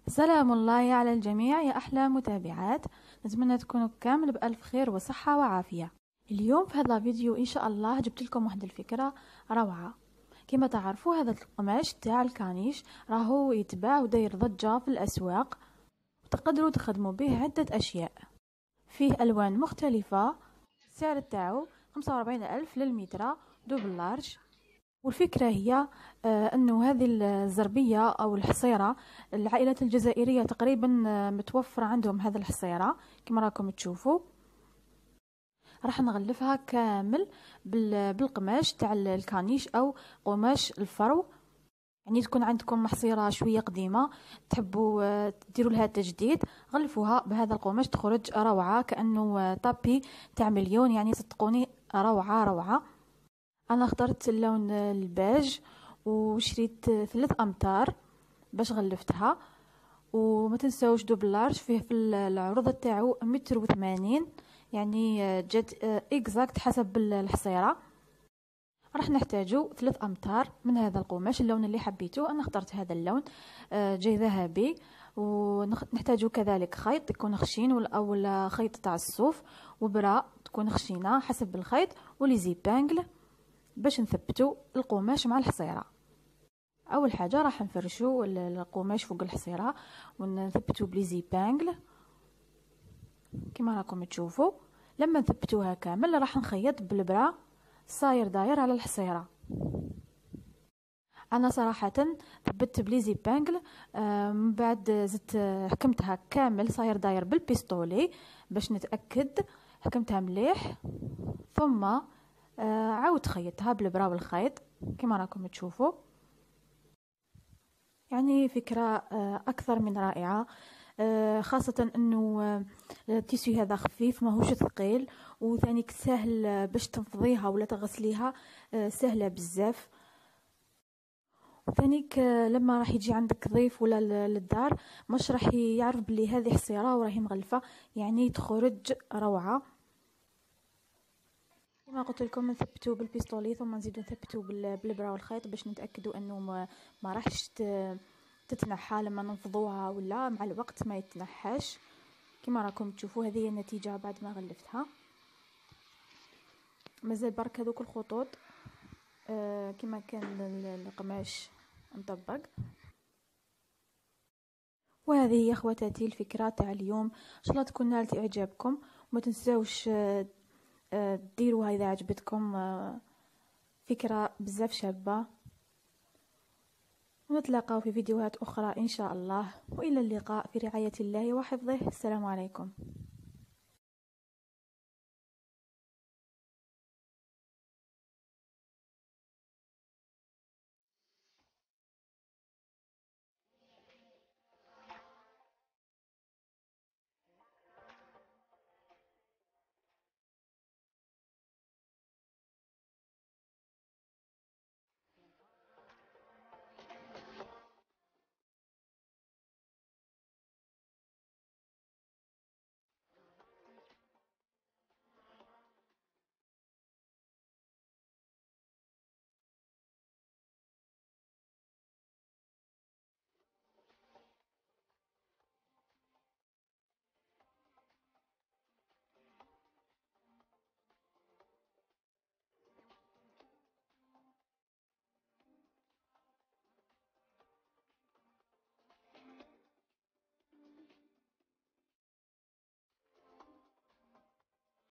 سلام الله على الجميع يا أحلى متابعات. نتمنى تكونوا كامل بألف خير وصحة وعافية. اليوم في هذا الفيديو إن شاء الله جبت لكم واحدة الفكرة روعة. كما تعرفوا هذا القماش تاع الكانيش راهو يتباع وداير ضجة في الأسواق، وتقدروا تخدموا به عدة أشياء. فيه ألوان مختلفة، السعر تاعو 45,000 للمتر دوبل لارج. والفكرة هي أنه هذه الزربية أو الحصيرة العائلات الجزائرية تقريبا متوفرة عندهم هذه الحصيرة كما راكم تشوفوا. راح نغلفها كامل بالقماش تاع الكانيش أو قماش الفرو. يعني تكون عندكم حصيرة شوية قديمة تحبوا تديروا لها تجديد، غلفوها بهذا القماش تخرج روعة كأنه طابي تاع مليون. يعني صدقوني روعة روعة. انا اخترت اللون الباج وشريت 3 امتار باش غلفتها. وما تنساوش دوبل لارج فيه في العروض تاعو 180 يعني جات اكزاكت حسب الحصيره. راح نحتاجو 3 امتار من هذا القماش اللون اللي حبيته. انا اخترت هذا اللون جاي ذهبي. ونحتاجو كذلك خيط يكون خشين او خيط تاع الصوف، وبراء تكون خشينه حسب الخيط، ولي زيبانجل باش نثبتوا القماش مع الحصيره. اول حاجه راح نفرشوا القماش فوق الحصيره ونثبتوا بلي زيبانجل كما راكم تشوفوا. لما نثبتوها كامل راح نخيط بالبرا صاير داير على الحصيره. انا صراحه ثبت بلي زيبانجل من بعد زدت حكمتها كامل صاير داير بالبيستولي باش نتاكد. حكمتها مليح ثم عاود خيطها بالبرا والخيط كما راكم تشوفوا. يعني فكرة أكثر من رائعة، خاصة أنه التيسيو هذا خفيف ماهوش ثقيل، وثاني سهل باش تنفضيها ولا تغسليها، سهلة بزاف. وثانيك لما راح يجي عندك ضيف ولا للدار مش راح يعرف بلي هذه حصيرة وراهي مغلفة، يعني تخرج روعة. كما قلت لكم نثبتوا بالبيستولي ثم نزيدوا نثبتوا بالبرا والخيط باش نتاكدوا انه ما راحش تتنحى لما ننفضوها، ولا مع الوقت ما يتنحاش. كما راكم تشوفوا هذه هي النتيجه بعد ما غلفتها. مازال برك هذوك الخطوط كما كان القماش مطبق. وهذه هي خواتاتي الفكره تاع اليوم، ان شاء الله تكون نالت اعجابكم. وما تنساوش ديروها اذا عجبتكم، فكرة بزاف شابة. ونتلاقاو في فيديوهات اخرى ان شاء الله، والى اللقاء في رعاية الله وحفظه. السلام عليكم.